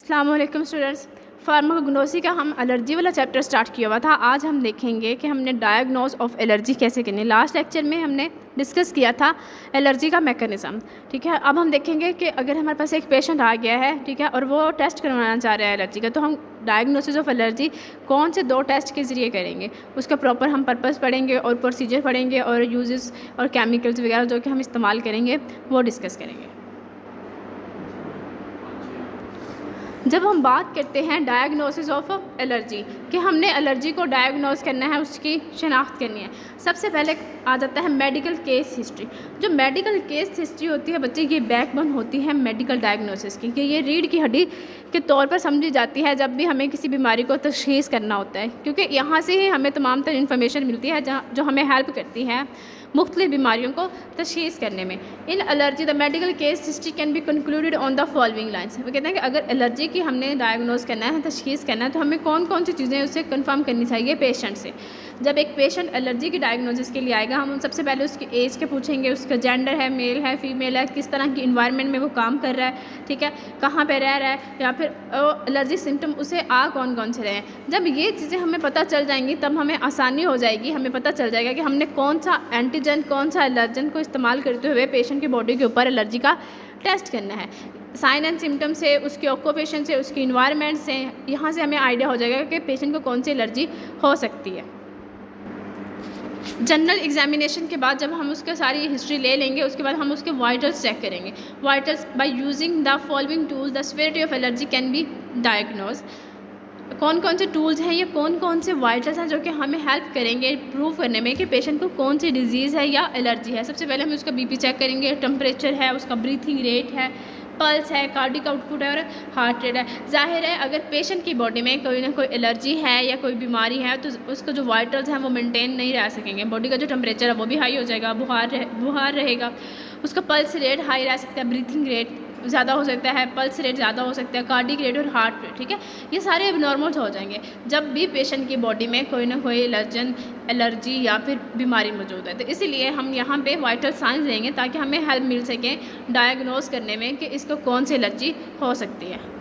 अस्सलामुअलैकुम students. Pharmacognosy का हम एलर्जी वाला चैप्टर स्टार्ट किया हुआ था। आज हम देखेंगे कि हमने डायग्नोज ऑफ एलर्जी कैसे करनी है। लास्ट लेक्चर में हमने डिस्कस किया था एलर्जी का मैकेनिज़्म, ठीक है। अब हम देखेंगे कि अगर हमारे पास एक पेशेंट आ गया है, ठीक है, और वो टेस्ट करवाना चाह रहा है एलर्जी का, तो हम डायग्नोसिस ऑफ एलर्जी कौन से 2 टेस्ट के ज़रिए करेंगे, उसका प्रॉपर हम पर्पस पढ़ेंगे और प्रोसीजर पढ़ेंगे और यूजेस और केमिकल्स वगैरह जो कि हम इस्तेमाल करेंगे वो डिस्कस करेंगे। जब हम बात करते हैं डायग्नोसिस ऑफ एलर्जी कि हमने एलर्जी को डायग्नोस करना है, उसकी शनाख्त करनी है, सबसे पहले आ जाता है मेडिकल केस हिस्ट्री। जो मेडिकल केस हिस्ट्री होती है बच्चे, ये बैकबोन होती है मेडिकल डायग्नोसिस की, कि ये रीढ़ की हड्डी के तौर पर समझी जाती है जब भी हमें किसी बीमारी को तशख़ीस करना होता है, क्योंकि यहाँ से ही हमें तमाम तर इन्फॉर्मेशन मिलती है जो हमें हेल्प करती है मुख्तलिफ बीमारियों को तशख़ीस करने में। In allergy the medical case history can be concluded on the following lines. वो कहते हैं कि अगर एलर्जी की हमने डायग्नोस करना है, तशख़ीस करना है, तो हमें कौन कौन सी चीज़ें उससे कंफर्म करनी चाहिए पेशेंट से। जब एक पेशेंट एलर्जी की डायग्नोसिस के लिए आएगा, हम सबसे पहले उसकी एज के पूछेंगे, उसका जेंडर है, मेल है, फीमेल है, किस तरह की इन्वायरमेंट में वो काम कर रहा है, ठीक है, कहाँ पे रह रहा है, या फिर एलर्जी सिम्टम उसे आ कौन कौन से रहे हैं। जब ये चीज़ें हमें पता चल जाएंगी तब हमें आसानी हो जाएगी, हमें पता चल जाएगा कि हमने कौन सा एंटीजन, कौन सा एलर्जन को इस्तेमाल करते हुए पेशेंट की बॉडी के ऊपर एलर्जी का टेस्ट करना है। साइन एंड सिम्टम से, उसके ऑक्यूपेशन से, उसकी इन्वायरमेंट से, यहाँ से हमें आइडिया हो जाएगा कि पेशेंट को कौन सी एलर्जी हो सकती है। जनरल एग्जामिनेशन के बाद जब हम उसके सारी हिस्ट्री ले लेंगे, उसके बाद हम उसके वाइटल्स चेक करेंगे। Vitals by using the following tool the severity of allergy can be diagnose. कौन कौन से टूल्स हैं, ये कौन कौन से वाइटल्स हैं जो कि हमें हेल्प करेंगे प्रूव करने में कि पेशेंट को कौन सी डिजीज़ है या एलर्जी है। सबसे पहले हम उसका बीपी चेक करेंगे, टेम्परेचर है, उसका ब्रीथिंग रेट है, पल्स है, कार्डिक आउटपुट है और हार्ट रेट है। जाहिर है अगर पेशेंट की बॉडी में कोई ना कोई एलर्जी है या कोई बीमारी है तो उसका जो वाइटल्स हैं वो मेंटेन नहीं रह सकेंगे। बॉडी का जो टेम्परेचर है वो भी हाई हो जाएगा, बुखार रहेगा, उसका पल्स रेट हाई रह सकता है, ब्रीथिंग रेट ज़्यादा हो सकता है, पल्स रेट ज़्यादा हो सकता है, कार्डिक रेट और हार्ट रेट, ठीक है, ये सारे एबनॉर्मल्स हो जाएंगे जब भी पेशेंट की बॉडी में कोई ना कोई एलर्जी या फिर बीमारी मौजूद है। तो इसीलिए हम यहाँ पे वाइटल साइंस देंगे ताकि हमें हेल्प मिल सके डायग्नोस करने में कि इसको कौन सी एलर्जी हो सकती है।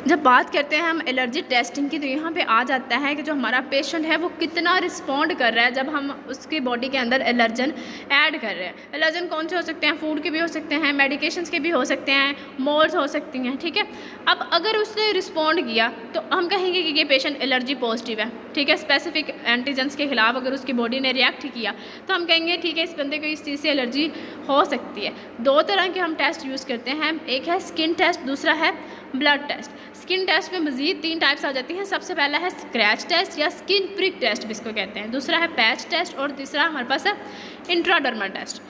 जब बात करते हैं हम एलर्जी टेस्टिंग की, तो यहाँ पे आ जाता है कि जो हमारा पेशेंट है वो कितना रिस्पॉन्ड कर रहा है जब हम उसकी बॉडी के अंदर एलर्जन ऐड कर रहे हैं। एलर्जन कौन से हो सकते हैं, फूड के भी हो सकते हैं, मेडिकेशंस के भी हो सकते हैं, मोल्स हो सकती हैं, ठीक है। अब अगर उसने रिस्पॉन्ड किया तो हम कहेंगे कि ये पेशेंट एलर्जी पॉजिटिव है, ठीक है। स्पेसिफिक एंटीजन्स के खिलाफ अगर उसकी बॉडी ने रिएक्ट किया तो हम कहेंगे ठीक है, इस बंदे को इस चीज़ से एलर्जी हो सकती है। 2 तरह के हम टेस्ट यूज़ करते हैं, एक है स्किन टेस्ट, दूसरा है ब्लड टेस्ट। स्किन टेस्ट में मज़ीद 3 टाइप्स आ जाती हैं। सबसे पहला है स्क्रैच टेस्ट या स्किन प्रिक टेस्ट जिसको कहते हैं, दूसरा है पैच टेस्ट और तीसरा हमारे पास है इंट्राडर्मल टेस्ट।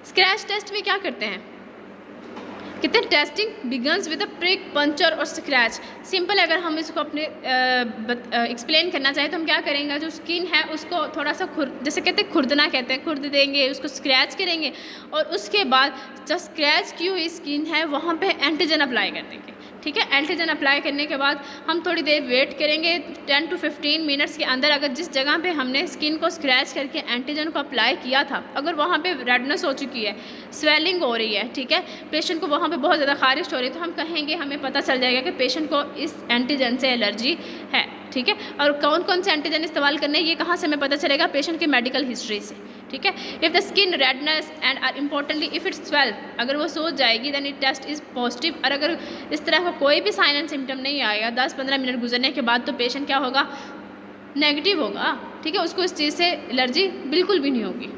स्क्रैच टेस्ट में क्या करते हैं, कहते हैं testing begins with a prick, puncture और स्क्रैच। सिंपल अगर हम इसको अपने एक्सप्लेन करना चाहें तो हम क्या करेंगे, जो स्किन है उसको थोड़ा सा जैसे कहते हैं खुरदना, कहते हैं खुरद देंगे, उसको स्क्रैच करेंगे और उसके बाद जो स्क्रैच की हुई स्किन है वहाँ पे एंटीजन अप्लाई कर देंगे, ठीक है। एंटीजन अप्लाई करने के बाद हम थोड़ी देर वेट करेंगे, 10 to 15 मिनट्स के अंदर अगर जिस जगह पे हमने स्किन को स्क्रैच करके एंटीजन को अप्लाई किया था अगर वहाँ पे रेडनेस हो चुकी है, स्वेलिंग हो रही है, ठीक है, पेशेंट को वहाँ पे बहुत ज़्यादा खारिश हो रही है, तो हम कहेंगे, हमें पता चल जाएगा कि पेशेंट को इस एंटीजन से एलर्जी है, ठीक है। और कौन कौन से एंटीजन इस्तेमाल करने ये कहाँ से हमें पता चलेगा, पेशेंट की मेडिकल हिस्ट्री से, ठीक है। If the skin redness and are importantly if it's swell, अगर वो सूज जाएगी then it test is positive. और अगर इस तरह का कोई भी साइन एंड सिम्टम नहीं आएगा 10-15 मिनट गुजरने के बाद, तो पेशेंट क्या होगा, नेगेटिव होगा, ठीक है, उसको इस चीज़ से एलर्जी बिल्कुल भी नहीं होगी।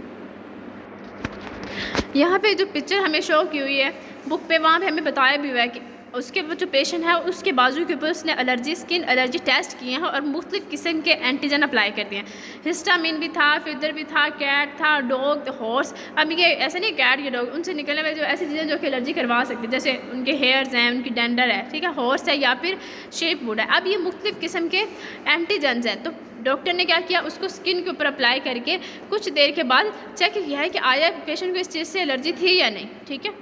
यहाँ पे जो पिक्चर हमें शो की हुई है बुक पे, वहाँ पे हमें बताया भी हुआ है कि उसके जो पेशेंट है उसके बाजू के ऊपर उसने स्किन एलर्जी टेस्ट किए हैं और मुख्तलिफ़ किस्म के एंटीजन अप्लाई कर दिए हैं। हिस्टामिन भी था, फिदर भी था, कैट था, डॉग, हॉर्स। अब ये ऐसे नहीं कैट या डॉग, उनसे निकलने वाली जो ऐसी चीज़ें जो कि एलर्जी करवा सकती है, जैसे उनके हेयर्स हैं, उनकी डेंडर है, ठीक है, हॉर्स है या फिर शेप वुड है। अब ये मुख्तलिफ़ किस्म के एंटीजन्स हैं, तो डॉक्टर ने क्या किया, उसको स्किन के ऊपर अप्लाई करके कुछ देर के बाद चेक किया है कि आया पेशेंट को इस चीज़ से एलर्जी थी या नहीं, ठीक है।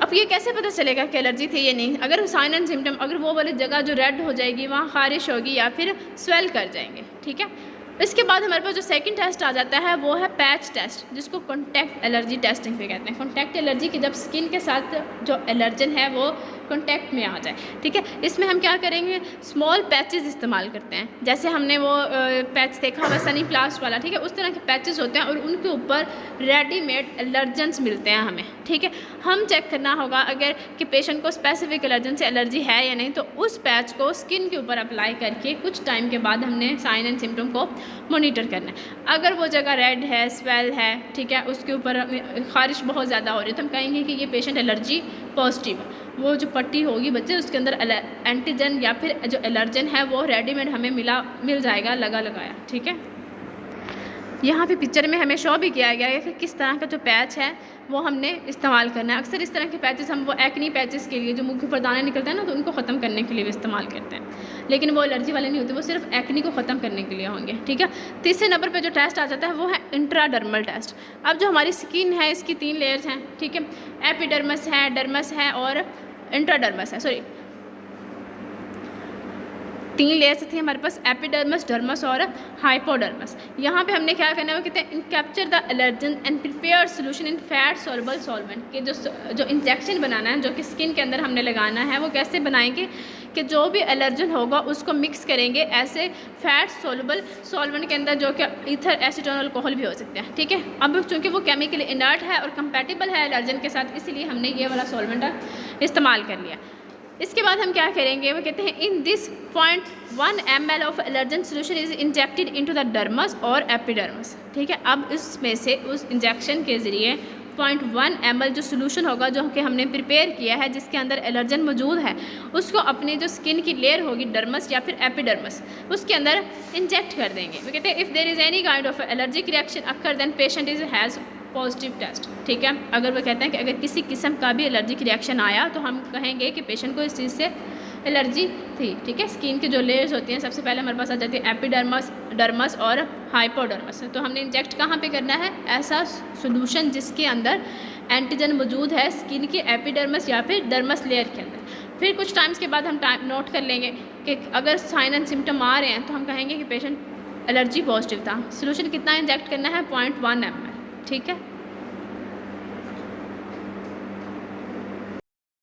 अब ये कैसे पता चलेगा कि एलर्जी थी या नहीं, अगर साइन एंड सिम्टम, अगर वो वाली जगह जो रेड हो जाएगी वहाँ खारिश होगी या फिर स्वेल कर जाएंगे, ठीक है। इसके बाद हमारे पास जो सेकंड टेस्ट आ जाता है वो है पैच टेस्ट, जिसको कॉन्टैक्ट एलर्जी टेस्टिंग भी कहते हैं। कॉन्टैक्ट एलर्जी की जब स्किन के साथ जो एलर्जन है वो कॉन्टैक्ट में आ जाए, ठीक है, इसमें हम क्या करेंगे, स्मॉल पैचेस इस्तेमाल करते हैं। जैसे हमने वो पैच देखा हुआ सनी प्लास्ट वाला, ठीक है, उस तरह के पैचेस होते हैं और उनके ऊपर रेडीमेड एलर्जेंस मिलते हैं हमें, ठीक है। हम चेक करना होगा अगर कि पेशेंट को स्पेसिफिक एलर्जन से एलर्जी है या नहीं, तो उस पैच को स्किन के ऊपर अप्लाई करके कुछ टाइम के बाद हमने साइन एंड सिम्टम को मॉनिटर करना है। अगर वो जगह रेड है, स्वेल है, ठीक है, उसके ऊपर खारिश बहुत ज़्यादा हो रही है, तो हम कहेंगे कि ये पेशेंट एलर्जी पॉजिटिव है। वो जो पट्टी होगी बच्चे, उसके अंदर एंटीजन या फिर जो एलर्जन है वो रेडीमेड हमें मिल जाएगा लगा लगाया, ठीक है। यहाँ पे पिक्चर में हमें शो भी किया गया है कि किस तरह का जो पैच है वो हमने इस्तेमाल करना है। अक्सर इस तरह के पैचेस हम वो एक्नी पैचेस के लिए, जो मुँह के ऊपर दाने निकलते हैं ना, तो उनको ख़त्म करने के लिए भी इस्तेमाल करते हैं, लेकिन वो एलर्जी वाले नहीं होते, वो सिर्फ एक्नी को ख़त्म करने के लिए होंगे, ठीक है। तीसरे नंबर पे जो टेस्ट आ जाता है वो है इंट्राडर्मल टेस्ट। अब जो हमारी स्किन है इसकी 3 लेयर्स हैं, ठीक है, एपिडर्मस है, डर्मस है और इंट्राडर्मस है, 3 लेयर्स थी हमारे पास, एपिडर्मस, डर्मस और हाइपोडर्मस। यहाँ पे हमने क्या करना है वो कहते हैं capture the allergen and prepare solution in fat soluble solvent, के जो इंजेक्शन बनाना है, जो कि स्किन के अंदर हमने लगाना है, वो कैसे बनाएंगे कि जो भी एलर्जन होगा उसको मिक्स करेंगे ऐसे फैट सॉल्युबल सॉल्वेंट के अंदर, जो कि ईथर, एसीटोन, अल्कोहल भी हो सकते हैं, ठीक है। अब चूँकि वो केमिकली इनर्ट है और कंपैटिबल है एलर्जन के साथ, इसलिए हमने ये वाला सॉल्वेंट इस्तेमाल कर लिया। इसके बाद हम क्या करेंगे, वो कहते हैं in this 0.1 ml of allergen solution is injected into the dermis और एपिडर्मस, ठीक है। अब इसमें से उस इंजेक्शन के ज़रिए 0.1 ml जो सोल्यूशन होगा, जो कि हमने प्रिपेयर किया है, जिसके अंदर एलर्जन मौजूद है, उसको अपनी जो स्किन की लेयर होगी डर्मस या फिर एपिडर्मस, उसके अंदर इंजेक्ट कर देंगे। वो कहते हैं if there is any kind of allergic reaction occur then patient is has positive test, ठीक है। अगर वो कहते हैं कि अगर किसी किस्म का भी एलर्जिक रिएक्शन आया तो हम कहेंगे कि पेशेंट को इस चीज़ से एलर्जी थी, ठीक है। स्किन की जो लेयर्स होती हैं, सबसे पहले हमारे पास आ जाती है एपिडर्मस, डर्मस और हाइपोडर्मस। तो हमने इंजेक्ट कहाँ पे करना है, ऐसा सोल्यूशन जिसके अंदर एंटीजन मौजूद है स्किन की एपिडर्मस या फिर डर्मस लेयर के अंदर। फिर कुछ टाइम्स के बाद हम नोट कर लेंगे कि अगर साइन एंड सिम्टम आ रहे हैं तो हम कहेंगे कि पेशेंट एलर्जी पॉजिटिव था। सोल्यूशन कितना इंजेक्ट करना है, 0.1 ml, ठीक है।